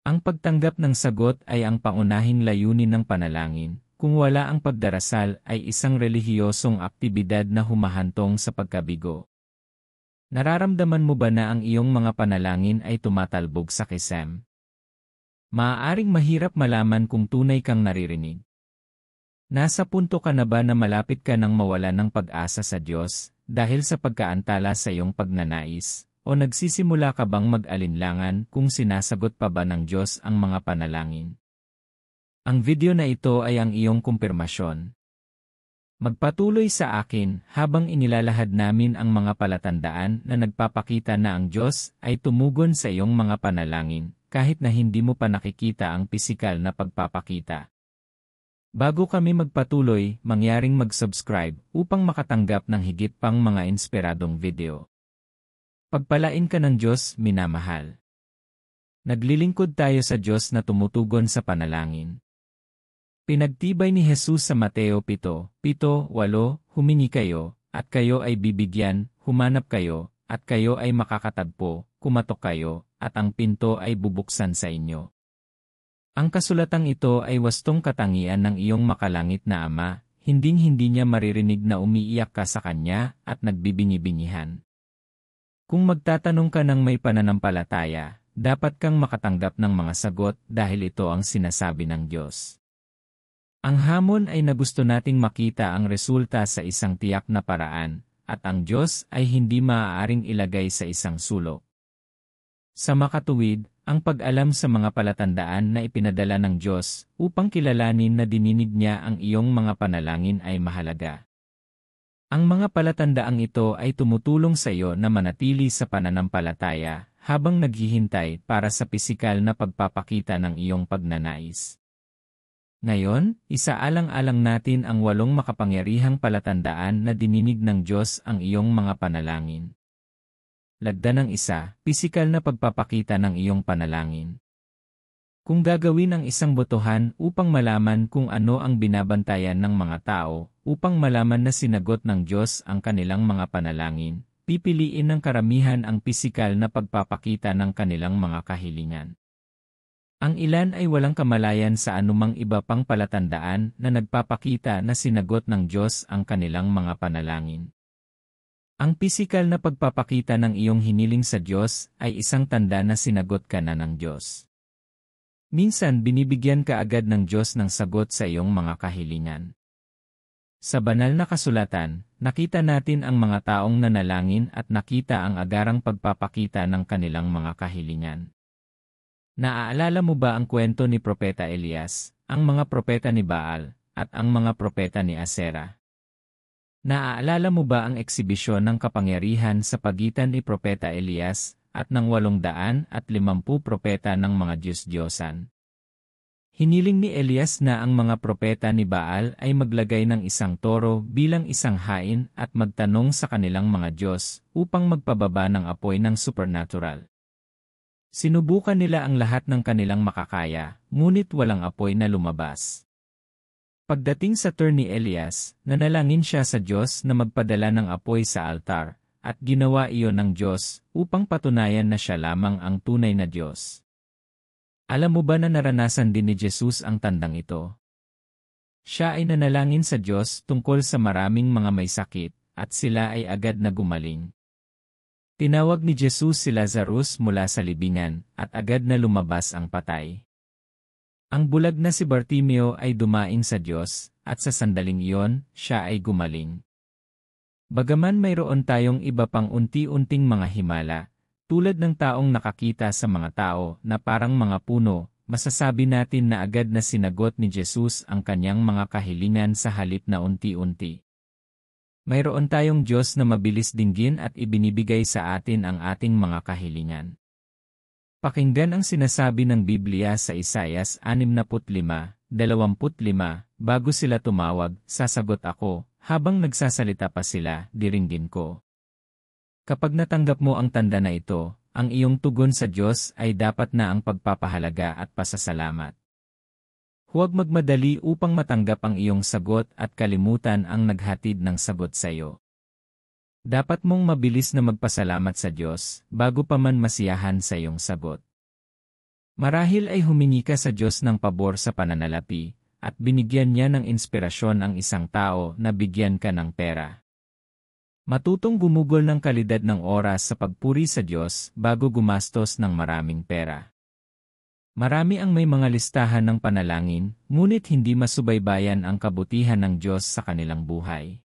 Ang pagtanggap ng sagot ay ang pangunahing layunin ng panalangin. Kung wala ang pagdarasal ay isang relihiyosong aktibidad na humahantong sa pagkabigo. Nararamdaman mo ba na ang iyong mga panalangin ay tumatalbog sa kisam? Maaaring mahirap malaman kung tunay kang naririnig. Nasa punto ka na ba na malapit ka nang mawala ng pag-asa sa Diyos dahil sa pagkaantala sa iyong pagnanais? O nagsisimula ka bang mag-alinlangan kung sinasagot pa ba ng Diyos ang mga panalangin? Ang video na ito ay ang iyong kumpirmasyon. Magpatuloy sa akin habang inilalahad namin ang mga palatandaan na nagpapakita na ang Diyos ay tumugon sa iyong mga panalangin kahit na hindi mo pa nakikita ang pisikal na pagpapakita. Bago kami magpatuloy, mangyaring mag-subscribe upang makatanggap ng higit pang mga inspiradong video. Pagpalain ka ng Diyos, minamahal. Naglilingkod tayo sa Diyos na tumutugon sa panalangin. Pinagtibay ni Jesus sa Mateo 7:8, humingi kayo, at kayo ay bibigyan, humanap kayo, at kayo ay makakatagpo, kumatok kayo, at ang pinto ay bubuksan sa inyo. Ang kasulatang ito ay wastong katangian ng iyong makalangit na Ama, hinding-hindi niya maririnig na umiiyak ka sa Kanya at nagbibingi-bingihan. Kung magtatanong ka ng may pananampalataya, dapat kang makatanggap ng mga sagot dahil ito ang sinasabi ng Diyos. Ang hamon ay na gusto nating makita ang resulta sa isang tiyak na paraan, at ang Diyos ay hindi maaaring ilagay sa isang sulok. Sa makatuwid, ang pag-alam sa mga palatandaan na ipinadala ng Diyos upang kilalanin na dininig niya ang iyong mga panalangin ay mahalaga. Ang mga palatandaang ito ay tumutulong sa iyo na manatili sa pananampalataya habang naghihintay para sa pisikal na pagpapakita ng iyong pagnanais. Ngayon, isaalang-alang natin ang 8 makapangyarihang palatandaan na dininig ng Diyos ang iyong mga panalangin. Lagda ng 1, pisikal na pagpapakita ng iyong panalangin. Kung gagawin ang isang botohan upang malaman kung ano ang binabantayan ng mga tao, upang malaman na sinagot ng Diyos ang kanilang mga panalangin, pipiliin ng karamihan ang pisikal na pagpapakita ng kanilang mga kahilingan. Ang ilan ay walang kamalayan sa anumang iba pang palatandaan na nagpapakita na sinagot ng Diyos ang kanilang mga panalangin. Ang pisikal na pagpapakita ng iyong hiniling sa Diyos ay isang tanda na sinagot ka na ng Diyos. Minsan binibigyan ka agad ng Diyos ng sagot sa iyong mga kahilingan. Sa banal na kasulatan, nakita natin ang mga taong nanalangin at nakita ang agarang pagpapakita ng kanilang mga kahilingan. Naaalala mo ba ang kwento ni Propeta Elias, ang mga propeta ni Baal, at ang mga propeta ni Asera? Naaalala mo ba ang eksibisyon ng kapangyarihan sa pagitan ni Propeta Elias at ng 850 propeta ng mga Diyos-Diyosan? Hiniling ni Elias na ang mga propeta ni Baal ay maglagay ng isang toro bilang isang hain at magtanong sa kanilang mga Diyos upang magpababa ng apoy ng supernatural. Sinubukan nila ang lahat ng kanilang makakaya, ngunit walang apoy na lumabas. Pagdating sa turn ni Elias, nanalangin siya sa Diyos na magpadala ng apoy sa altar, at ginawa iyon ng Diyos upang patunayan na siya lamang ang tunay na Diyos. Alam mo ba na naranasan din ni Jesus ang tandang ito? Siya ay nanalangin sa Diyos tungkol sa maraming mga may sakit, at sila ay agad na gumaling. Tinawag ni Jesus si Lazarus mula sa libingan, at agad na lumabas ang patay. Ang bulag na si Bartimeo ay dumaing sa Diyos, at sa sandaling iyon, siya ay gumaling. Bagaman mayroon tayong iba pang unti-unting mga himala, tulad ng taong nakakita sa mga tao na parang mga puno, masasabi natin na agad na sinagot ni Jesus ang kanyang mga kahilingan sa halip na unti-unti. Mayroon tayong Diyos na mabilis dinggin at ibinibigay sa atin ang ating mga kahilingan. Pakinggan ang sinasabi ng Biblia sa Isaias 65:25, bago sila tumawag, sasagot ako, habang nagsasalita pa sila, diringgin ko. Kapag natanggap mo ang tanda na ito, ang iyong tugon sa Diyos ay dapat na ang pagpapahalaga at pasasalamat. Huwag magmadali upang matanggap ang iyong sagot at kalimutan ang naghatid ng sagot sa iyo. Dapat mong mabilis na magpasalamat sa Diyos bago pa man masiyahan sa iyong sagot. Marahil ay humingi ka sa Diyos ng pabor sa pananalapi, at binigyan niya ng inspirasyon ang isang tao na bigyan ka ng pera. Matutong gumugol ng kalidad ng oras sa pagpuri sa Diyos bago gumastos ng maraming pera. Marami ang may mga listahan ng panalangin, ngunit hindi masubaybayan ang kabutihan ng Diyos sa kanilang buhay.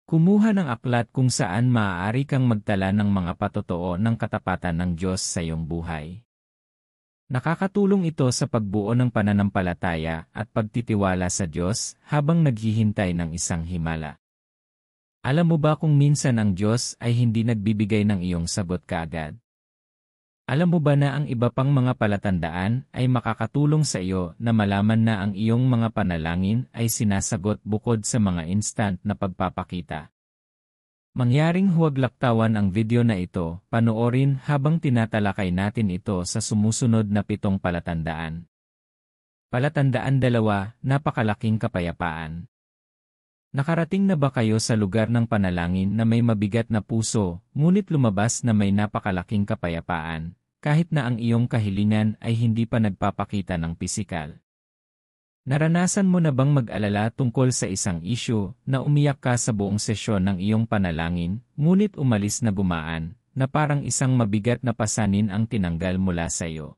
Kumuha ng aklat kung saan maaari kang magtala ng mga patotoo ng katapatan ng Diyos sa iyong buhay. Nakakatulong ito sa pagbuo ng pananampalataya at pagtitiwala sa Diyos habang naghihintay ng isang himala. Alam mo ba kung minsan ang Diyos ay hindi nagbibigay ng iyong sagot kaagad? Alam mo ba na ang iba pang mga palatandaan ay makakatulong sa iyo na malaman na ang iyong mga panalangin ay sinasagot bukod sa mga instant na pagpapakita? Mangyaring huwag laktawan ang video na ito, panoorin habang tinatalakay natin ito sa sumusunod na 7 palatandaan. Palatandaan 2, napakalaking kapayapaan. Nakarating na ba kayo sa lugar ng panalangin na may mabigat na puso, ngunit lumabas na may napakalaking kapayapaan, kahit na ang iyong kahilingan ay hindi pa nagpapakita ng pisikal? Naranasan mo na bang mag-alala tungkol sa isang issue na umiyak ka sa buong sesyon ng iyong panalangin, ngunit umalis na gumaan, na parang isang mabigat na pasanin ang tinanggal mula sa iyo?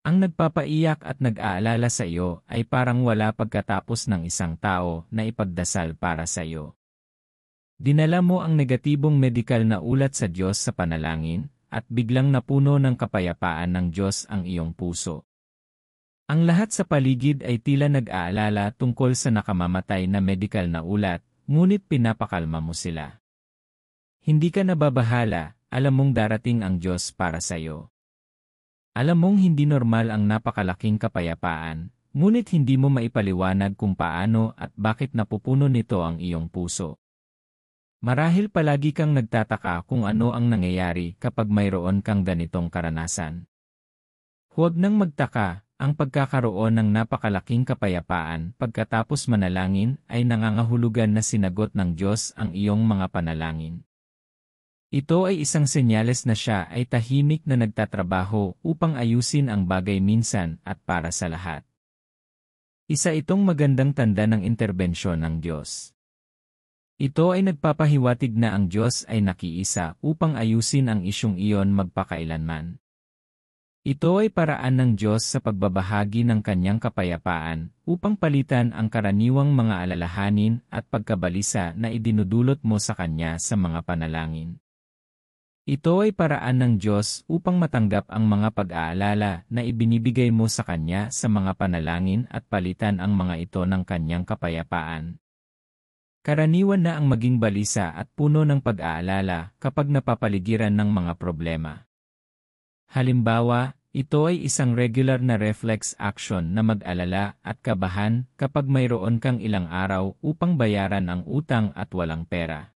Ang nagpapaiyak at nag-aalala sa iyo ay parang wala pagkatapos ng isang tao na ipagdasal para sa iyo. Dinala mo ang negatibong medikal na ulat sa Diyos sa panalangin, at biglang napuno ng kapayapaan ng Diyos ang iyong puso. Ang lahat sa paligid ay tila nag-aalala tungkol sa nakamamatay na medikal na ulat, ngunit pinapakalma mo sila. Hindi ka nababahala, alam mong darating ang Diyos para sa iyo. Alam mong hindi normal ang napakalaking kapayapaan, ngunit hindi mo maipaliwanag kung paano at bakit napupuno nito ang iyong puso. Marahil palagi kang nagtataka kung ano ang nangyayari kapag mayroon kang ganitong karanasan. Huwag nang magtaka, ang pagkakaroon ng napakalaking kapayapaan pagkatapos manalangin ay nangangahulugan na sinagot ng Diyos ang iyong mga panalangin. Ito ay isang senyales na siya ay tahimik na nagtatrabaho upang ayusin ang bagay minsan at para sa lahat. Isa itong magandang tanda ng interbensyon ng Diyos. Ito ay nagpapahiwatig na ang Diyos ay nakiisa upang ayusin ang isyung iyon magpakailanman. Ito ay paraan ng Diyos sa pagbabahagi ng kanyang kapayapaan upang palitan ang karaniwang mga alalahanin at pagkabalisa na idinudulot mo sa kanya sa mga panalangin. Ito ay paraan ng Diyos upang matanggap ang mga pag-aalala na ibinibigay mo sa kanya sa mga panalangin at palitan ang mga ito ng kanyang kapayapaan. Karaniwan na ang maging balisa at puno ng pag-aalala kapag napapaligiran ng mga problema. Halimbawa, ito ay isang regular na reflex action na mag-alala at kabahan kapag mayroon kang ilang araw upang bayaran ang utang at walang pera.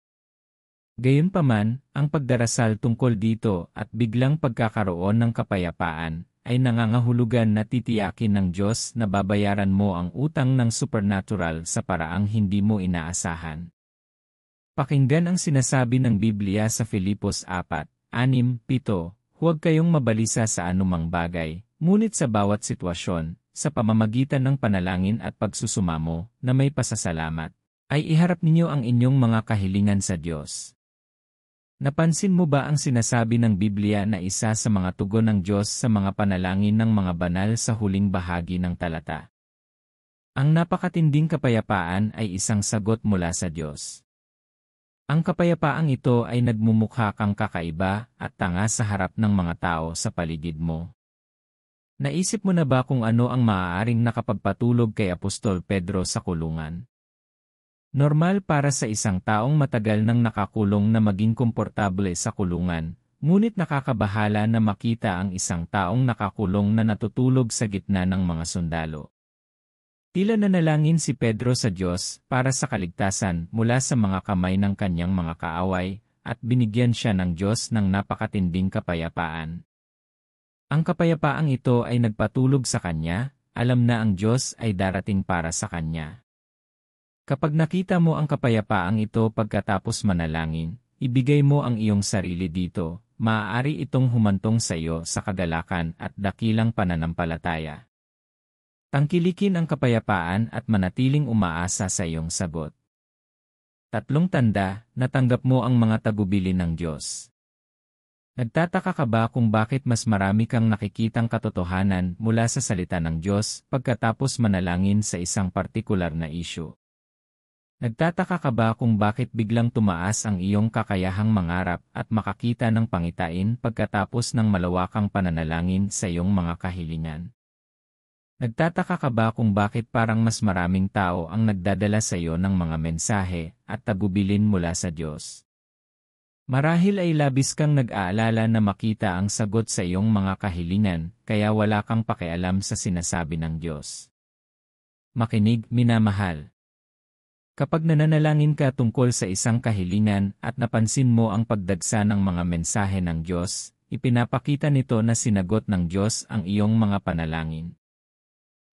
Gayunpaman, ang pagdarasal tungkol dito at biglang pagkakaroon ng kapayapaan ay nangangahulugan na titiyakin ng Diyos na babayaran mo ang utang ng supernatural sa paraang hindi mo inaasahan. Pakinggan ang sinasabi ng Biblia sa Filipos 4:6-7, huwag kayong mabalisa sa anumang bagay, ngunit sa bawat sitwasyon, sa pamamagitan ng panalangin at pagsusumamo na may pasasalamat, ay iharap ninyo ang inyong mga kahilingan sa Diyos. Napansin mo ba ang sinasabi ng Biblia na isa sa mga tugon ng Diyos sa mga panalangin ng mga banal sa huling bahagi ng talata? Ang napakatinding kapayapaan ay isang sagot mula sa Diyos. Ang kapayapaang ito ay nagmumukha kang kakaiba at tanga sa harap ng mga tao sa paligid mo. Naisip mo na ba kung ano ang maaaring nakapagpatulog kay Apostol Pedro sa kulungan? Normal para sa isang taong matagal nang nakakulong na maging komportable sa kulungan, ngunit nakakabahala na makita ang isang taong nakakulong na natutulog sa gitna ng mga sundalo. Tila nanalangin si Pedro sa Diyos para sa kaligtasan mula sa mga kamay ng kanyang mga kaaway, at binigyan siya ng Diyos ng napakatinding kapayapaan. Ang kapayapaang ito ay nagpatulog sa kanya, alam na ang Diyos ay darating para sa kanya. Kapag nakita mo ang kapayapaang ito pagkatapos manalangin, ibigay mo ang iyong sarili dito, maaari itong humantong sa iyo sa kagalakan at dakilang pananampalataya. Tangkilikin ang kapayapaan at manatiling umaasa sa iyong sagot. 3 tanda, natanggap mo ang mga tagubilin ng Diyos. Nagtataka ka ba kung bakit mas marami kang nakikitang katotohanan mula sa salita ng Diyos pagkatapos manalangin sa isang partikular na issue? Nagtataka ka ba kung bakit biglang tumaas ang iyong kakayahang mangarap at makakita ng pangitain pagkatapos ng malawakang pananalangin sa iyong mga kahilingan? Nagtataka ka ba kung bakit parang mas maraming tao ang nagdadala sa iyo ng mga mensahe at tagubilin mula sa Diyos? Marahil ay labis kang nag-aalala na makita ang sagot sa iyong mga kahilingan, kaya wala kang pakialam sa sinasabi ng Diyos. Makinig, minamahal. Kapag nananalangin ka tungkol sa isang kahilingan at napansin mo ang pagdagsa ng mga mensahe ng Diyos, ipinapakita nito na sinagot ng Diyos ang iyong mga panalangin.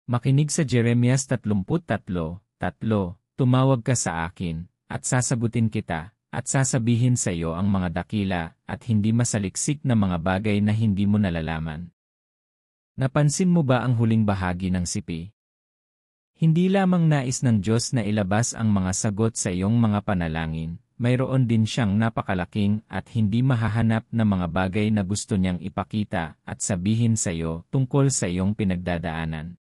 Makinig sa Jeremias 33:3, tumawag ka sa akin, at sasagutin kita, at sasabihin sa iyo ang mga dakila at hindi masaliksik na mga bagay na hindi mo nalalaman. Napansin mo ba ang huling bahagi ng sipi? Hindi lamang nais ng Diyos na ilabas ang mga sagot sa iyong mga panalangin, mayroon din siyang napakalaking at hindi mahahanap na mga bagay na gusto niyang ipakita at sabihin sa iyo tungkol sa iyong pinagdadaanan.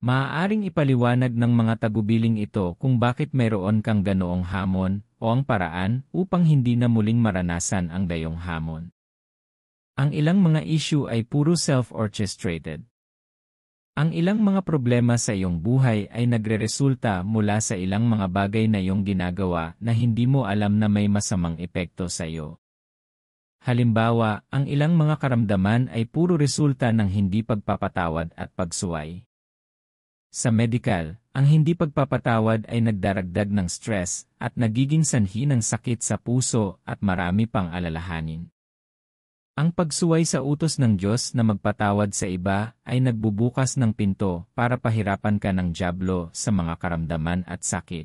Maaaring ipaliwanag ng mga tagubiling ito kung bakit mayroon kang ganoong hamon o ang paraan upang hindi na muling maranasan ang gayong hamon. Ang ilang mga issue ay puro self-orchestrated. Ang ilang mga problema sa iyong buhay ay nagreresulta mula sa ilang mga bagay na iyong ginagawa na hindi mo alam na may masamang epekto sa iyo. Halimbawa, ang ilang mga karamdaman ay puro resulta ng hindi pagpapatawad at pagsuway. Sa medikal, ang hindi pagpapatawad ay nagdaragdag ng stress at nagiging sanhi ng sakit sa puso at marami pang alalahanin. Ang pagsuway sa utos ng Diyos na magpatawad sa iba ay nagbubukas ng pinto para pahirapan ka ng dyablo sa mga karamdaman at sakit.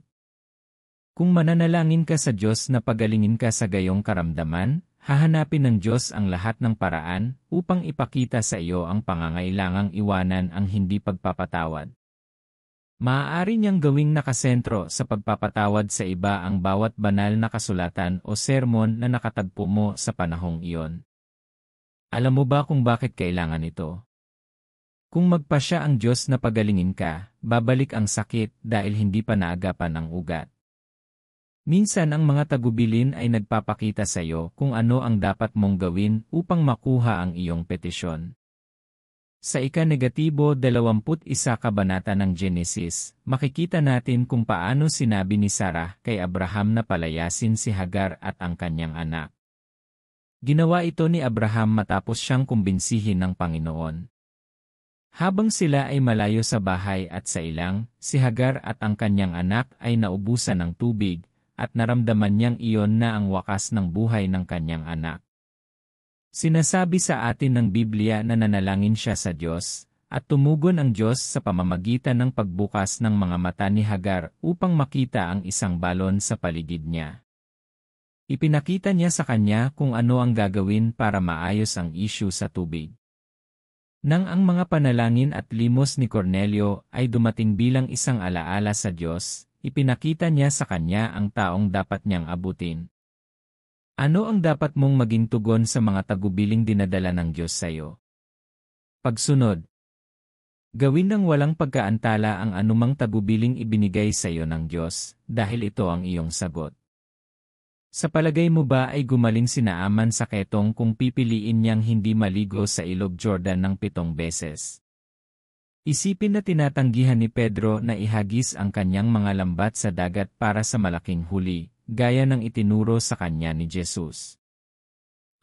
Kung mananalangin ka sa Diyos na pagalingin ka sa gayong karamdaman, hahanapin ng Diyos ang lahat ng paraan upang ipakita sa iyo ang pangangailangang iwanan ang hindi pagpapatawad. Maaari niyang gawing nakasentro sa pagpapatawad sa iba ang bawat banal na kasulatan o sermon na nakatagpo mo sa panahong iyon. Alam mo ba kung bakit kailangan ito? Kung magpasya ang Diyos na pagalingin ka, babalik ang sakit dahil hindi pa naagapan ang ugat. Minsan ang mga tagubilin ay nagpapakita sa iyo kung ano ang dapat mong gawin upang makuha ang iyong petisyon. Sa ika-21 kabanata ng Genesis, makikita natin kung paano sinabi ni Sarah kay Abraham na palayasin si Hagar at ang kanyang anak. Ginawa ito ni Abraham matapos siyang kumbinsihin ng Panginoon. Habang sila ay malayo sa bahay at sa ilang, si Hagar at ang kanyang anak ay naubusan ng tubig, at naramdaman niyang iyon na ang wakas ng buhay ng kanyang anak. Sinasabi sa atin ng Biblia na nanalangin siya sa Diyos, at tumugon ang Diyos sa pamamagitan ng pagbukas ng mga mata ni Hagar upang makita ang isang balon sa paligid niya. Ipinakita niya sa kanya kung ano ang gagawin para maayos ang issue sa tubig. Nang ang mga panalangin at limos ni Cornelio ay dumating bilang isang alaala sa Diyos, ipinakita niya sa kanya ang taong dapat niyang abutin. Ano ang dapat mong maging tugon sa mga tagubiling dinadala ng Diyos sa iyo? Pagsunod. Gawin ng walang pagkaantala ang anumang tagubiling ibinigay sa iyo ng Diyos, dahil ito ang iyong sagot. Sa palagay mo ba ay gumaling si Naaman sa ketong kung pipiliin niyang hindi maligo sa ilog Jordan ng 7 beses? Isipin na tinatanggihan ni Pedro na ihagis ang kanyang mga lambat sa dagat para sa malaking huli, gaya ng itinuro sa kanya ni Jesus.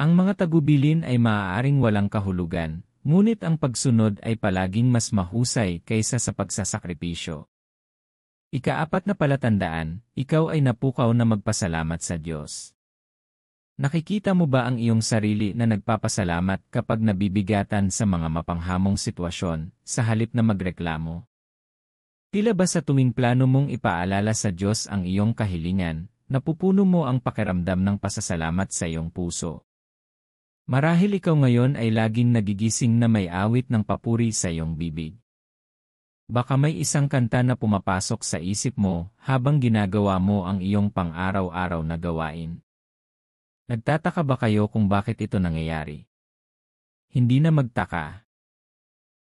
Ang mga tagubilin ay maaaring walang kahulugan, ngunit ang pagsunod ay palaging mas mahusay kaysa sa pagsasakripisyo. Ika-4 na palatandaan, ikaw ay napukaw na magpasalamat sa Diyos. Nakikita mo ba ang iyong sarili na nagpapasalamat kapag nabibigatan sa mga mapanghamong sitwasyon, sa halip na magreklamo? Tila ba sa tuwing plano mong ipaalala sa Diyos ang iyong kahilingan, napupuno mo ang pakiramdam ng pasasalamat sa iyong puso? Marahil ikaw ngayon ay laging nagigising na may awit ng papuri sa iyong bibig. Baka may isang kanta na pumapasok sa isip mo habang ginagawa mo ang iyong pang-araw-araw na gawain. Nagtataka ba kayo kung bakit ito nangyayari? Hindi na magtaka.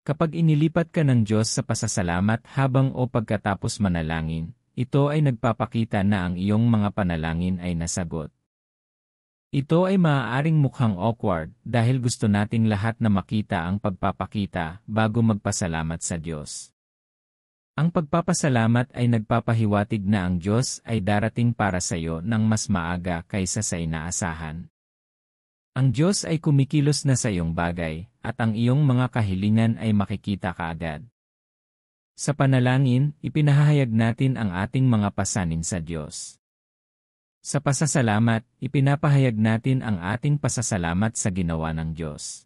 Kapag inilipat ka ng Diyos sa pasasalamat habang o pagkatapos manalangin, ito ay nagpapakita na ang iyong mga panalangin ay nasagot. Ito ay maaaring mukhang awkward dahil gusto nating lahat na makita ang pagpapakita bago magpasalamat sa Diyos. Ang pagpapasalamat ay nagpapahiwatig na ang Diyos ay darating para sa iyo ng mas maaga kaysa sa inaasahan. Ang Diyos ay kumikilos na sa iyong bagay, at ang iyong mga kahilingan ay makikita kaagad. Sa panalangin, ipinahayag natin ang ating mga pasanin sa Diyos. Sa pasasalamat, ipinapahayag natin ang ating pasasalamat sa ginawa ng Diyos.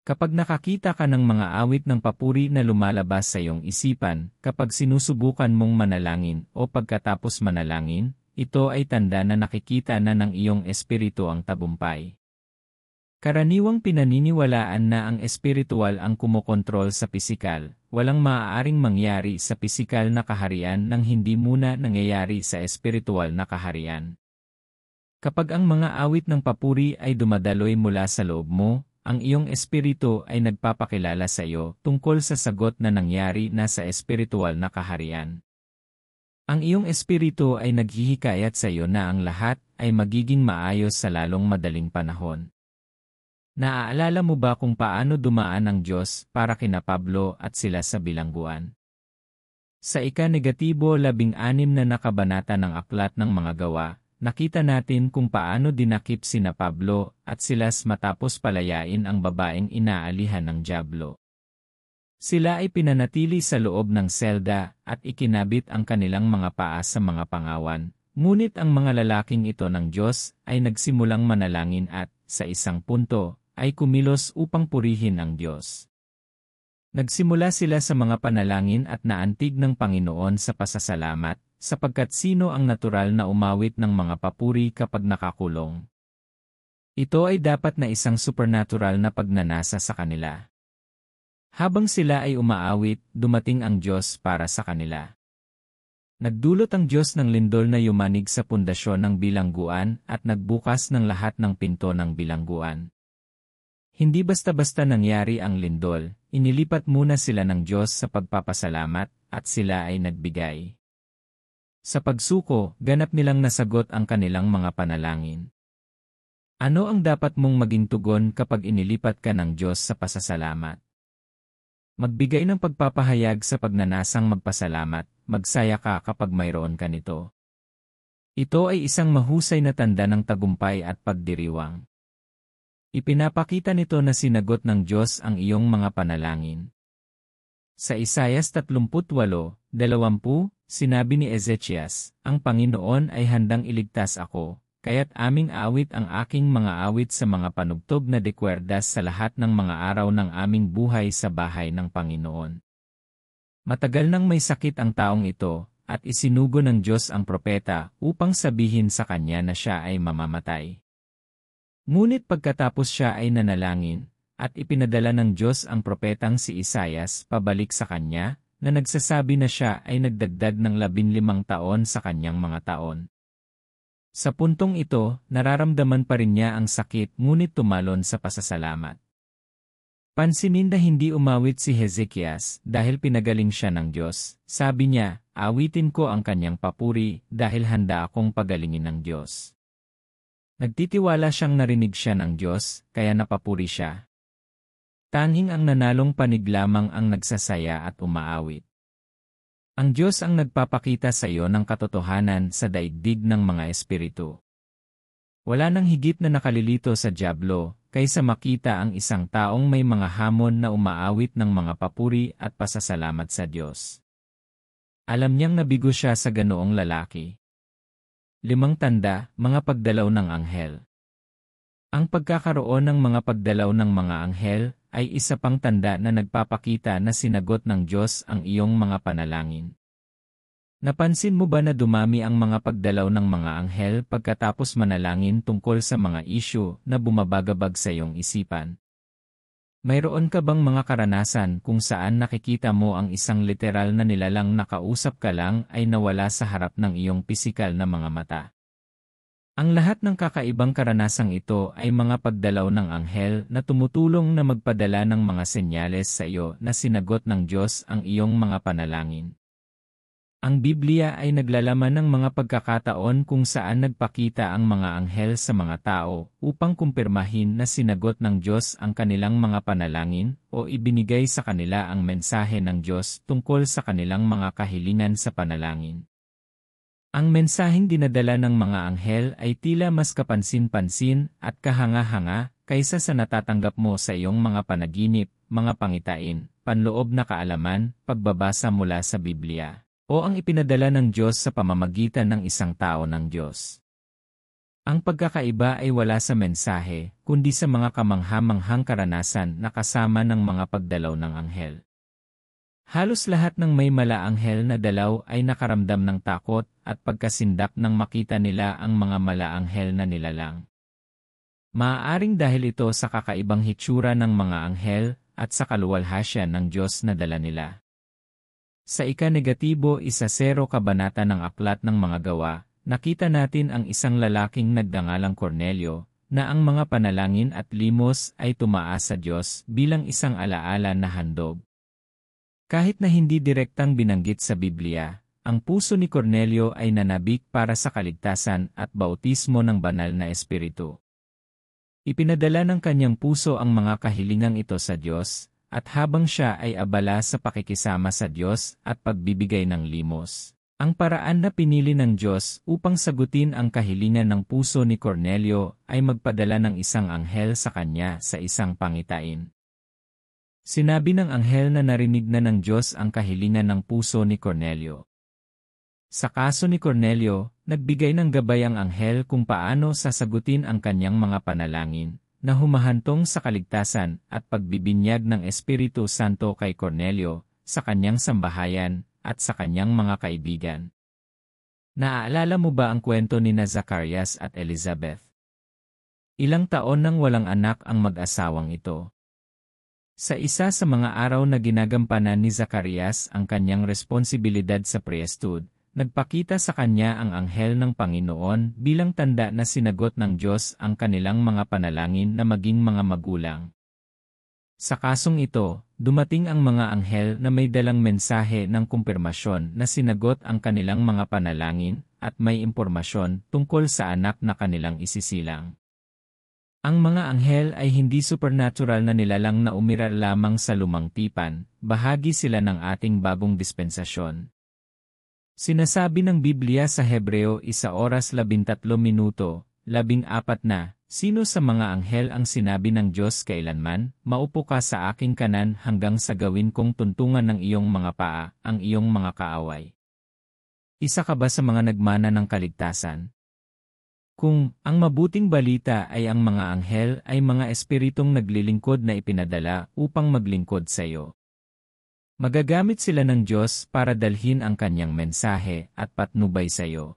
Kapag nakakita ka ng mga awit ng papuri na lumalabas sa iyong isipan, kapag sinusubukan mong manalangin o pagkatapos manalangin, ito ay tanda na nakikita na ng iyong espiritu ang tagumpay. Karaniwang pinaniniwalaan na ang espiritual ang kumokontrol sa pisikal, walang maaaring mangyari sa pisikal na kaharian nang hindi muna nangyayari sa espiritual na kaharian. Kapag ang mga awit ng papuri ay dumadaloy mula sa loob mo, ang iyong espiritu ay nagpapakilala sa iyo tungkol sa sagot na nangyari na sa espiritual na kaharian. Ang iyong espiritu ay naghihikayat sa iyo na ang lahat ay magiging maayos sa lalong madaling panahon. Naaalala mo ba kung paano dumaan ang Diyos para kina Pablo at sila sa bilangguan? Sa ika-16 na nakabanata ng Aklat ng Mga Gawa, nakita natin kung paano dinakip sina Pablo at Silas matapos palayain ang babaeng inaalihan ng dyablo. Sila ay pinanatili sa loob ng selda at ikinabit ang kanilang mga paa sa mga pangawan, ngunit ang mga lalaking ito ng Diyos ay nagsimulang manalangin at, sa isang punto, ay kumilos upang purihin ang Diyos. Nagsimula sila sa mga panalangin at naantig ng Panginoon sa pasasalamat, sapagkat sino ang natural na umawit ng mga papuri kapag nakakulong? Ito ay dapat na isang supernatural na pagnanasa sa kanila. Habang sila ay umaawit, dumating ang Diyos para sa kanila. Nagdulot ang Diyos ng lindol na yumanig sa pundasyon ng bilangguan at nagbukas ng lahat ng pinto ng bilangguan. Hindi basta-basta nangyari ang lindol, inilipat muna sila ng Diyos sa pagpapasalamat, at sila ay nagbigay. Sa pagsuko, ganap nilang nasagot ang kanilang mga panalangin. Ano ang dapat mong maging tugon kapag inilipat ka ng Diyos sa pasasalamat? Magbigay ng pagpapahayag sa pagnanasang magpasalamat, magsaya ka kapag mayroon ka nito. Ito ay isang mahusay na tanda ng tagumpay at pagdiriwang. Ipinapakita nito na sinagot ng Diyos ang iyong mga panalangin. Sa Isaias 38:20, sinabi ni Ezechias, "Ang Panginoon ay handang iligtas ako, kaya't aming awit ang aking mga awit sa mga panugtog na dekwerdas sa lahat ng mga araw ng aming buhay sa bahay ng Panginoon." Matagal nang may sakit ang taong ito, at isinugo ng Diyos ang propeta upang sabihin sa kanya na siya ay mamamatay. Ngunit pagkatapos siya ay nanalangin, at ipinadala ng Diyos ang propetang si Isaias pabalik sa kanya, na nagsasabi na siya ay nagdagdag ng 15 taon sa kanyang mga taon. Sa puntong ito, nararamdaman pa rin niya ang sakit ngunit tumalon sa pasasalamat. Pansinin na hindi umawit si Hezekias dahil pinagaling siya ng Diyos. Sabi niya, awitin ko ang kanyang papuri dahil handa akong pagalingin ng Diyos. Nagtitiwala siyang narinig siya ng Diyos, kaya napapuri siya. Tanging ang nanalong panig lamang ang nagsasaya at umaawit. Ang Diyos ang nagpapakita sa iyo ng katotohanan sa daigdig ng mga espiritu. Wala nang higit na nakalilito sa dyablo, kaysa makita ang isang taong may mga hamon na umaawit ng mga papuri at pasasalamat sa Diyos. Alam niyang nabigo siya sa ganoong lalaki. 5 tanda, mga pagdalaw ng anghel. Ang pagkakaroon ng mga pagdalaw ng mga anghel ay isa pang tanda na nagpapakita na sinagot ng Diyos ang iyong mga panalangin. Napansin mo ba na dumami ang mga pagdalaw ng mga anghel pagkatapos manalangin tungkol sa mga isyu na bumabagabag sa iyong isipan? Mayroon ka bang mga karanasan kung saan nakikita mo ang isang literal na nilalang na kausap ka lang ay nawala sa harap ng iyong pisikal na mga mata? Ang lahat ng kakaibang karanasang ito ay mga pagdalaw ng anghel na tumutulong na magpadala ng mga senyales sa iyo na sinagot ng Diyos ang iyong mga panalangin. Ang Biblia ay naglalaman ng mga pagkakataon kung saan nagpakita ang mga anghel sa mga tao upang kumpirmahin na sinagot ng Diyos ang kanilang mga panalangin o ibinigay sa kanila ang mensahe ng Diyos tungkol sa kanilang mga kahilingan sa panalangin. Ang mensaheng dinadala ng mga anghel ay tila mas kapansin-pansin at kahanga-hanga kaysa sa natatanggap mo sa iyong mga panaginip, mga pangitain, panloob na kaalaman, pagbabasa mula sa Biblia, o ang ipinadala ng Diyos sa pamamagitan ng isang tao ng Diyos. Ang pagkakaiba ay wala sa mensahe, kundi sa mga kamangha-manghang karanasan na kasama ng mga pagdalaw ng anghel. Halos lahat ng may malaanghel na dalaw ay nakaramdam ng takot at pagkasindak nang makita nila ang mga malaanghel na nilalang. Maaaring dahil ito sa kakaibang hitsura ng mga anghel at sa kaluwalhasya ng Diyos na dala nila. Sa ika-negatibo 1:0 kabanata ng Aklat ng Mga Gawa, nakita natin ang isang lalaking nagdangalang Cornelio, na ang mga panalangin at limos ay tumaas sa Diyos bilang isang alaala na handog. Kahit na hindi direktang binanggit sa Biblia, ang puso ni Cornelio ay nanabik para sa kaligtasan at bautismo ng banal na espiritu. Ipinadala ng kanyang puso ang mga kahilingang ito sa Diyos, at habang siya ay abala sa pakikisama sa Diyos at pagbibigay ng limos, ang paraan na pinili ng Diyos upang sagutin ang kahilingan ng puso ni Cornelio ay magpadala ng isang anghel sa kanya sa isang pangitain. Sinabi ng anghel na narinig na ng Diyos ang kahilingan ng puso ni Cornelio. Sa kaso ni Cornelio, nagbigay ng gabay ang anghel kung paano sasagutin ang kanyang mga panalangin, na humahantong sa kaligtasan at pagbibinyag ng Espiritu Santo kay Cornelio, sa kanyang sambahayan, at sa kanyang mga kaibigan. Naaalala mo ba ang kwento ni Zacarias at Elizabeth? Ilang taon nang walang anak ang mag-asawang ito. Sa isa sa mga araw na ginagampanan ni Zacarias ang kanyang responsibilidad sa priesthood, nagpakita sa kanya ang anghel ng Panginoon bilang tanda na sinagot ng Diyos ang kanilang mga panalangin na maging mga magulang. Sa kasong ito, dumating ang mga anghel na may dalang mensahe ng kumpirmasyon na sinagot ang kanilang mga panalangin at may impormasyon tungkol sa anak na kanilang isisilang. Ang mga anghel ay hindi supernatural na nilalang na umiral lamang sa lumang tipan, bahagi sila ng ating bagong dispensasyon. Sinasabi ng Biblia sa Hebreo 1:13, 14 na, sino sa mga anghel ang sinabi ng Diyos kailanman, maupo ka sa aking kanan hanggang sa gawin kong tuntungan ng iyong mga paa, ang iyong mga kaaway. Isa ka ba sa mga nagmana ng kaligtasan? Kung ang mabuting balita ay ang mga anghel ay mga espiritong naglilingkod na ipinadala upang maglingkod sa iyo. Magagamit sila ng Diyos para dalhin ang kanyang mensahe at patnubay sa iyo.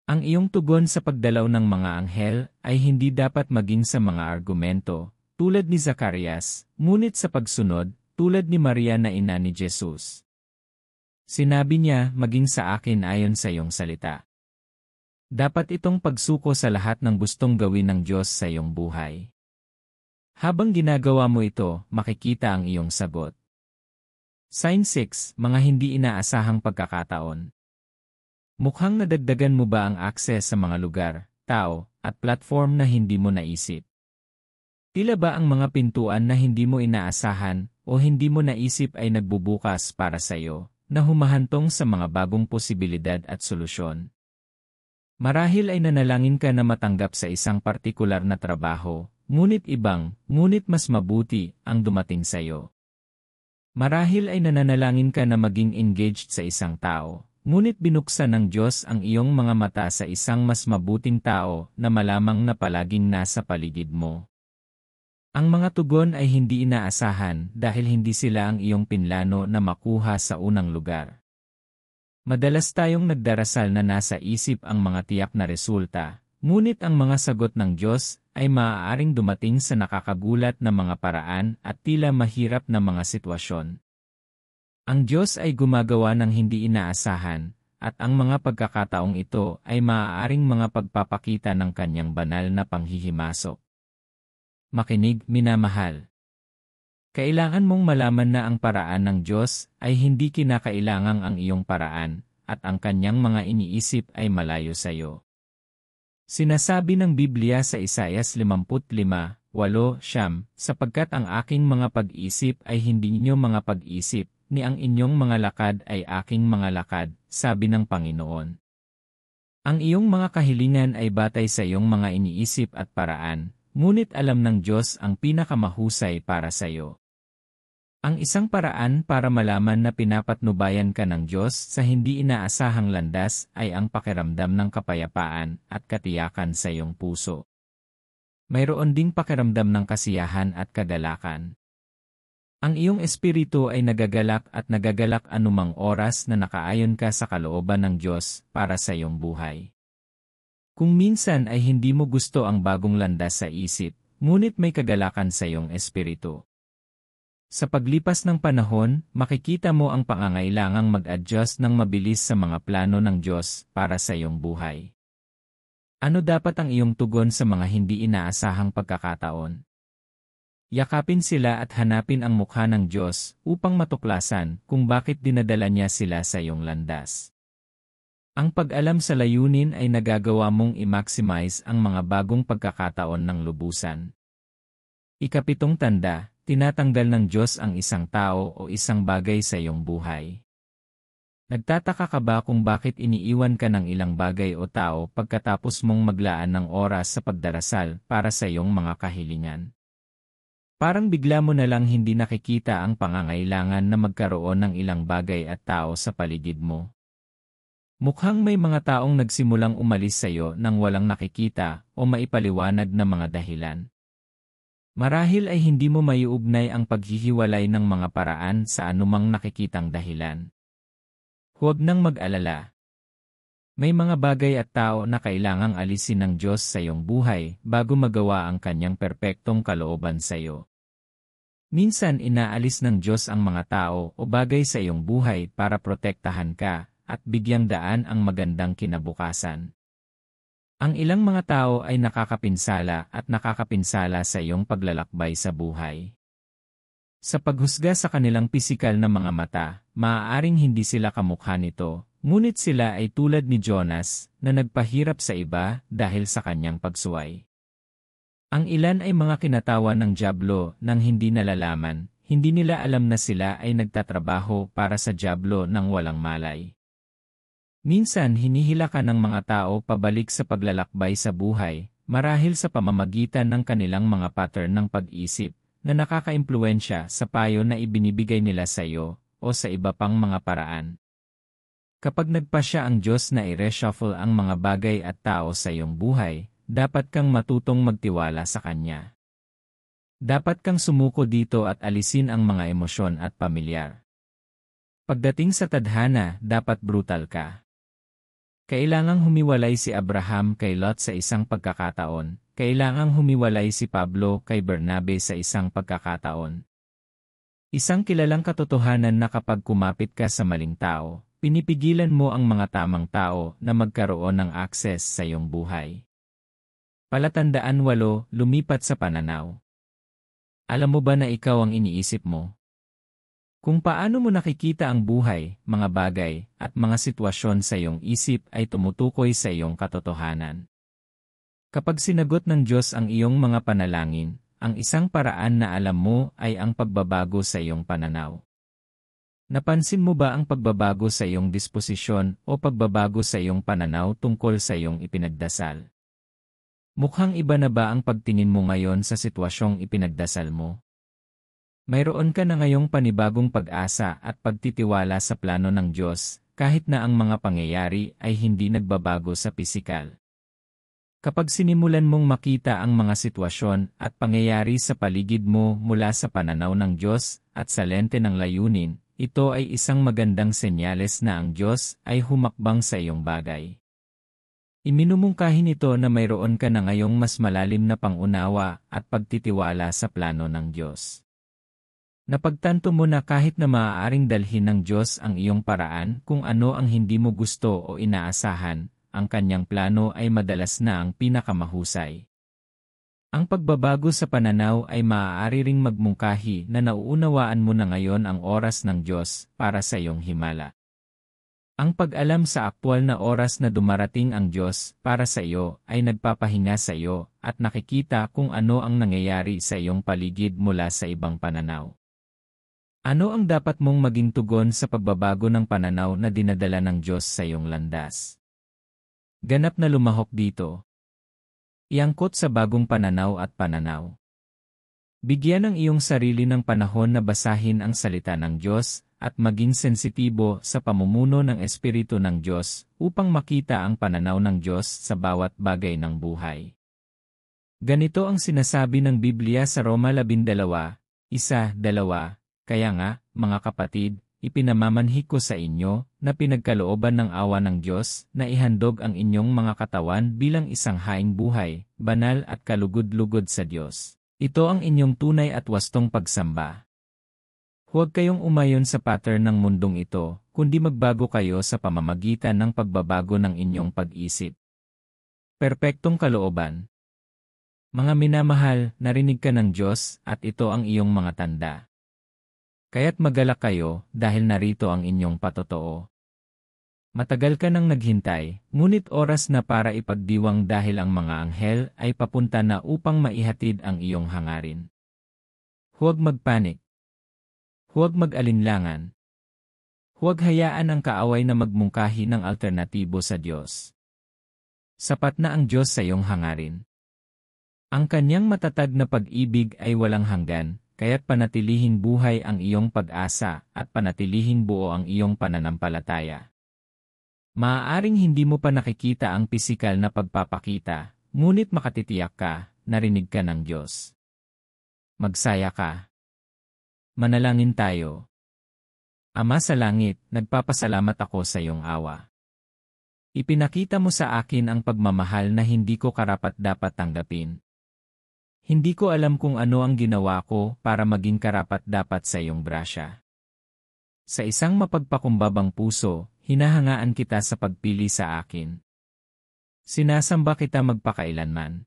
Ang iyong tugon sa pagdalaw ng mga anghel ay hindi dapat maging sa mga argumento, tulad ni Zacarias, ngunit sa pagsunod, tulad ni Maria na ina ni Jesus. Sinabi niya, maging sa akin ayon sa iyong salita. Dapat itong pagsuko sa lahat ng gustong gawin ng Diyos sa iyong buhay. Habang ginagawa mo ito, makikita ang iyong sagot. Sign 6, mga hindi inaasahang pagkakataon. Mukhang nadagdagan mo ba ang akses sa mga lugar, tao, at platform na hindi mo naisip? Tila ba ang mga pintuan na hindi mo inaasahan o hindi mo naisip ay nagbubukas para sa iyo, na humahantong sa mga bagong posibilidad at solusyon? Marahil ay nanalangin ka na matanggap sa isang partikular na trabaho, ngunit ngunit mas mabuti ang dumating sa iyo. Marahil ay nananalangin ka na maging engaged sa isang tao, ngunit binuksan ng Diyos ang iyong mga mata sa isang mas mabuting tao na malamang na palaging nasa paligid mo. Ang mga tugon ay hindi inaasahan dahil hindi sila ang iyong pinlano na makuha sa unang lugar. Madalas tayong nagdarasal na nasa isip ang mga tiyak na resulta, ngunit ang mga sagot ng Diyos ay maaaring dumating sa nakakagulat na mga paraan at tila mahirap na mga sitwasyon. Ang Diyos ay gumagawa ng hindi inaasahan, at ang mga pagkakataong ito ay maaaring mga pagpapakita ng kanyang banal na panghihimasok. Makinig, minamahal. Kailangan mong malaman na ang paraan ng Diyos ay hindi kinakailangang ang iyong paraan, at ang kanyang mga iniisip ay malayo sa iyo. Sinasabi ng Biblia sa Isaias 55:8-9, sapagkat ang aking mga pag-isip ay hindi ninyo mga pag-isip, ni ang inyong mga lakad ay aking mga lakad, sabi ng Panginoon. Ang iyong mga kahilingan ay batay sa iyong mga iniisip at paraan, ngunit alam ng Diyos ang pinakamahusay para sa iyo. Ang isang paraan para malaman na pinapatnubayan ka ng Diyos sa hindi inaasahang landas ay ang pakiramdam ng kapayapaan at katiyakan sa iyong puso. Mayroon ding pakiramdam ng kasiyahan at kagalakan. Ang iyong espiritu ay nagagalak at nagagalak anumang oras na nakaayon ka sa kalooban ng Diyos para sa iyong buhay. Kung minsan ay hindi mo gusto ang bagong landas sa isip, ngunit may kagalakan sa iyong espiritu. Sa paglipas ng panahon, makikita mo ang pangangailangang mag-adjust ng mabilis sa mga plano ng Diyos para sa iyong buhay. Ano dapat ang iyong tugon sa mga hindi inaasahang pagkakataon? Yakapin sila at hanapin ang mukha ng Diyos upang matuklasan kung bakit dinadala niya sila sa iyong landas. Ang pag-alam sa layunin ay nagagawa mong i-maximize ang mga bagong pagkakataon ng lubusan. Ikapitong tanda, tinatanggal ng Diyos ang isang tao o isang bagay sa iyong buhay. Nagtataka ka ba kung bakit iniiwan ka ng ilang bagay o tao pagkatapos mong maglaan ng oras sa pagdarasal para sa iyong mga kahilingan? Parang bigla mo na lang hindi nakikita ang pangangailangan na magkaroon ng ilang bagay at tao sa paligid mo. Mukhang may mga taong nagsimulang umalis sa iyo nang walang nakikita o maipaliwanag na mga dahilan. Marahil ay hindi mo maiugnay ang paghihiwalay ng mga paraan sa anumang nakikitang dahilan. Huwag nang mag-alala. May mga bagay at tao na kailangang alisin ng Diyos sa iyong buhay bago magawa ang kanyang perpektong kalooban sa iyo. Minsan inaalis ng Diyos ang mga tao o bagay sa iyong buhay para protektahan ka at bigyang daan ang magandang kinabukasan. Ang ilang mga tao ay nakakapinsala at nakakapinsala sa iyong paglalakbay sa buhay. Sa paghusga sa kanilang pisikal na mga mata, maaaring hindi sila kamukha nito, ngunit sila ay tulad ni Jonas na nagpahirap sa iba dahil sa kanyang pagsuway. Ang ilan ay mga kinatawa ng dyablo nang hindi nalalaman, hindi nila alam na sila ay nagtatrabaho para sa dyablo nang walang malay. Minsan hinihila ka ng mga tao pabalik sa paglalakbay sa buhay, marahil sa pamamagitan ng kanilang mga pattern ng pag-isip, na nakakaimpluwensya sa payo na ibinibigay nila sa iyo, o sa iba pang mga paraan. Kapag nagpasya ang Diyos na i-reshuffle ang mga bagay at tao sa iyong buhay, dapat kang matutong magtiwala sa Kanya. Dapat kang sumuko dito at alisin ang mga emosyon at pamilyar. Pagdating sa tadhana, dapat brutal ka. Kailangang humiwalay si Abraham kay Lot sa isang pagkakataon, kailangang humiwalay si Pablo kay Bernabe sa isang pagkakataon. Isang kilalang katotohanan na kapag kumapit ka sa maling tao, pinipigilan mo ang mga tamang tao na magkaroon ng akses sa iyong buhay. Palatandaan 8, lumipat sa pananaw. Alam mo ba na ikaw ang iniisip mo? Kung paano mo nakikita ang buhay, mga bagay, at mga sitwasyon sa iyong isip ay tumutukoy sa iyong katotohanan. Kapag sinagot ng Diyos ang iyong mga panalangin, ang isang paraan na alam mo ay ang pagbabago sa iyong pananaw. Napansin mo ba ang pagbabago sa iyong disposisyon o pagbabago sa iyong pananaw tungkol sa iyong ipinagdasal? Mukhang iba na ba ang pagtingin mo ngayon sa sitwasyong ipinagdasal mo? Mayroon ka na ngayong panibagong pag-asa at pagtitiwala sa plano ng Diyos, kahit na ang mga pangyayari ay hindi nagbabago sa pisikal. Kapag sinimulan mong makita ang mga sitwasyon at pangyayari sa paligid mo mula sa pananaw ng Diyos at sa lente ng layunin, ito ay isang magandang senyales na ang Diyos ay humakbang sa iyong bagay. Iminumungkahi nito na mayroon ka na ngayong mas malalim na pangunawa at pagtitiwala sa plano ng Diyos. Napagtanto mo na kahit na maaaring dalhin ng Diyos ang iyong paraan kung ano ang hindi mo gusto o inaasahan, ang kanyang plano ay madalas na ang pinakamahusay. Ang pagbabago sa pananaw ay maaari ring magmungkahi na nauunawaan mo na ngayon ang oras ng Diyos para sa iyong himala. Ang pag-alam sa aktwal na oras na dumarating ang Diyos para sa iyo ay nagpapahinga sa iyo at nakikita kung ano ang nangyayari sa iyong paligid mula sa ibang pananaw. Ano ang dapat mong maging tugon sa pagbabago ng pananaw na dinadala ng Diyos sa iyong landas? Ganap na lumahok dito. Iangkot sa bagong pananaw at pananaw. Bigyan ng iyong sarili ng panahon na basahin ang salita ng Diyos at maging sensitibo sa pamumuno ng Espiritu ng Diyos upang makita ang pananaw ng Diyos sa bawat bagay ng buhay. Ganito ang sinasabi ng Biblia sa Roma 12:1-2, Kaya nga, mga kapatid, ipinamamanhi ko sa inyo na pinagkalooban ng awa ng Diyos na ihandog ang inyong mga katawan bilang isang haing buhay, banal at kalugod-lugod sa Diyos. Ito ang inyong tunay at wastong pagsamba. Huwag kayong umayon sa pattern ng mundong ito, kundi magbago kayo sa pamamagitan ng pagbabago ng inyong pag-isip. Perpektong kalooban. Mga minamahal, narinig ka ng Diyos at ito ang iyong mga tanda. Kaya't magalak kayo dahil narito ang inyong patotoo. Matagal ka nang naghintay, ngunit oras na para ipagdiwang dahil ang mga anghel ay papunta na upang maihatid ang iyong hangarin. Huwag magpanik. Huwag mag-alinlangan. Huwag hayaan ang kaaway na magmungkahi ng alternatibo sa Diyos. Sapat na ang Diyos sa iyong hangarin. Ang kanyang matatag na pag-ibig ay walang hanggan, kaya't panatilihing buhay ang iyong pag-asa at panatilihing buo ang iyong pananampalataya. Maaaring hindi mo pa nakikita ang pisikal na pagpapakita, ngunit makatitiyak ka, narinig ka ng Diyos. Magsaya ka. Manalangin tayo. Ama sa langit, nagpapasalamat ako sa iyong awa. Ipinakita mo sa akin ang pagmamahal na hindi ko karapat-dapat tanggapin. Hindi ko alam kung ano ang ginawa ko para maging karapat-dapat sa iyong grasya. Sa isang mapagpakumbabang puso, hinahangaan kita sa pagpili sa akin. Sinasamba kita magpakailanman.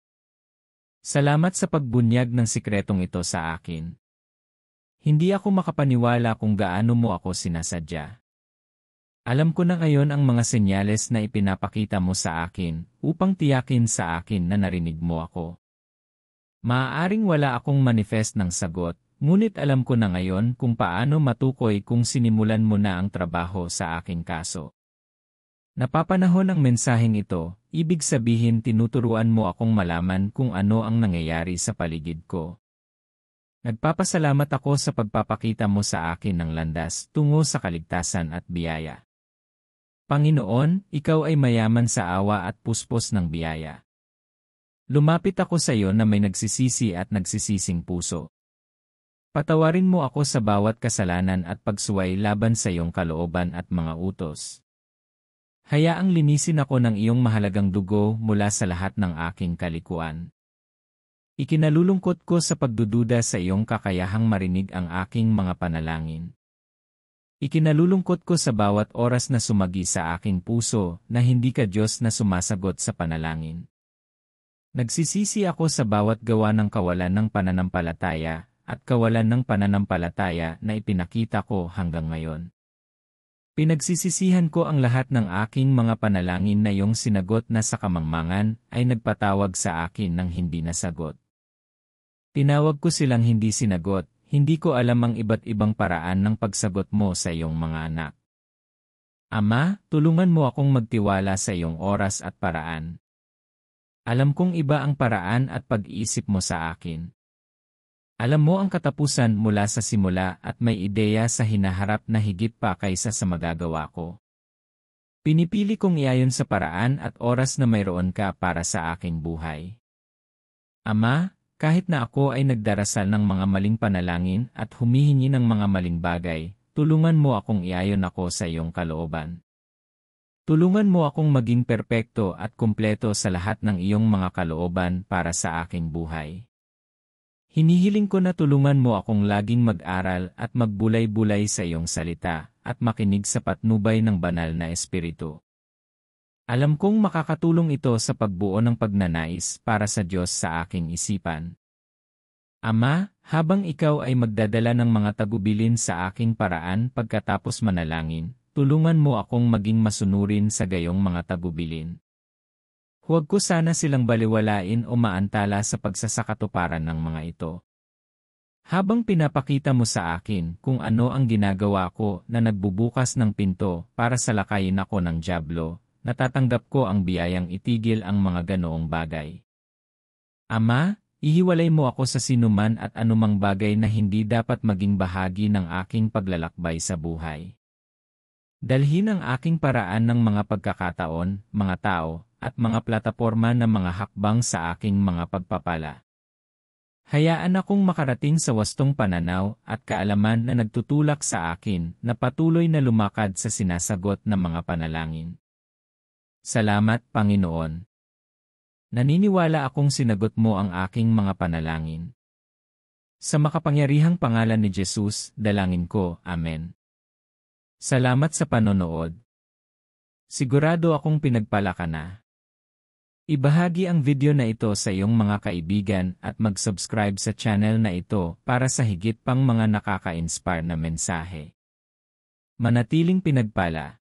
Salamat sa pagbunyag ng sikretong ito sa akin. Hindi ako makapaniwala kung gaano mo ako sinasadya. Alam ko na ngayon ang mga senyales na ipinapakita mo sa akin upang tiyakin sa akin na narinig mo ako. Maaaring wala akong manifest ng sagot, ngunit alam ko na ngayon kung paano matukoy kung sinimulan mo na ang trabaho sa aking kaso. Napapanahon ang mensaheng ito, ibig sabihin tinuturuan mo akong malaman kung ano ang nangyayari sa paligid ko. Nagpapasalamat ako sa pagpapakita mo sa akin ng landas tungo sa kaligtasan at biyaya. Panginoon, ikaw ay mayaman sa awa at puspos ng biyaya. Lumapit ako sa iyo na may nagsisisi at nagsisising puso. Patawarin mo ako sa bawat kasalanan at pagsuway laban sa iyong kalooban at mga utos. Hayaang linisin ako ng iyong mahalagang dugo mula sa lahat ng aking kalikuan. Ikinalulungkot ko sa pagdududa sa iyong kakayahang marinig ang aking mga panalangin. Ikinalulungkot ko sa bawat oras na sumagi sa aking puso na hindi ka Diyos na sumasagot sa panalangin. Nagsisisi ako sa bawat gawa ng kawalan ng pananampalataya at kawalan ng pananampalataya na ipinakita ko hanggang ngayon. Pinagsisisihan ko ang lahat ng aking mga panalangin na iyong sinagot na sa kamangmangan ay nagpatawag sa akin ng hindi nasagot. Tinawag ko silang hindi sinagot, hindi ko alam ang iba't ibang paraan ng pagsagot mo sa iyong mga anak. Ama, tulungan mo akong magtiwala sa iyong oras at paraan. Alam kong iba ang paraan at pag-iisip mo sa akin. Alam mo ang katapusan mula sa simula at may ideya sa hinaharap na higit pa kaysa sa magagawa ko. Pinipili kong iayon sa paraan at oras na mayroon ka para sa aking buhay. Ama, kahit na ako ay nagdarasal ng mga maling panalangin at humihingi ng mga maling bagay, tulungan mo akong iayon ako sa iyong kalooban. Tulungan mo akong maging perpekto at kumpleto sa lahat ng iyong mga kalooban para sa aking buhay. Hinihiling ko na tulungan mo akong laging mag-aral at magbulay-bulay sa iyong salita at makinig sa patnubay ng banal na espiritu. Alam kong makakatulong ito sa pagbuo ng pagnanais para sa Diyos sa aking isipan. Ama, habang ikaw ay magdadala ng mga tagubilin sa aking paraan pagkatapos manalangin, tulungan mo akong maging masunurin sa gayong mga tagubilin. Huwag ko sana silang baliwalain o maantala sa pagsasakatuparan ng mga ito. Habang pinapakita mo sa akin kung ano ang ginagawa ko na nagbubukas ng pinto para salakayin ako ng dyablo, natatanggap ko ang biyayang itigil ang mga ganoong bagay. Ama, ihiwalay mo ako sa sinuman at anumang bagay na hindi dapat maging bahagi ng aking paglalakbay sa buhay. Dalhin ang aking paraan ng mga pagkakataon, mga tao, at mga plataporma na mga hakbang sa aking mga pagpapala. Hayaan akong makarating sa wastong pananaw at kaalaman na nagtutulak sa akin na patuloy na lumakad sa sinasagot ng mga panalangin. Salamat, Panginoon. Naniniwala akong sinagot mo ang aking mga panalangin. Sa makapangyarihang pangalan ni Jesus, dalangin ko, Amen. Salamat sa panonood. Sigurado akong pinagpala ka na. Ibahagi ang video na ito sa iyong mga kaibigan at mag-subscribe sa channel na ito para sa higit pang mga nakaka-inspire na mensahe. Manatiling pinagpala.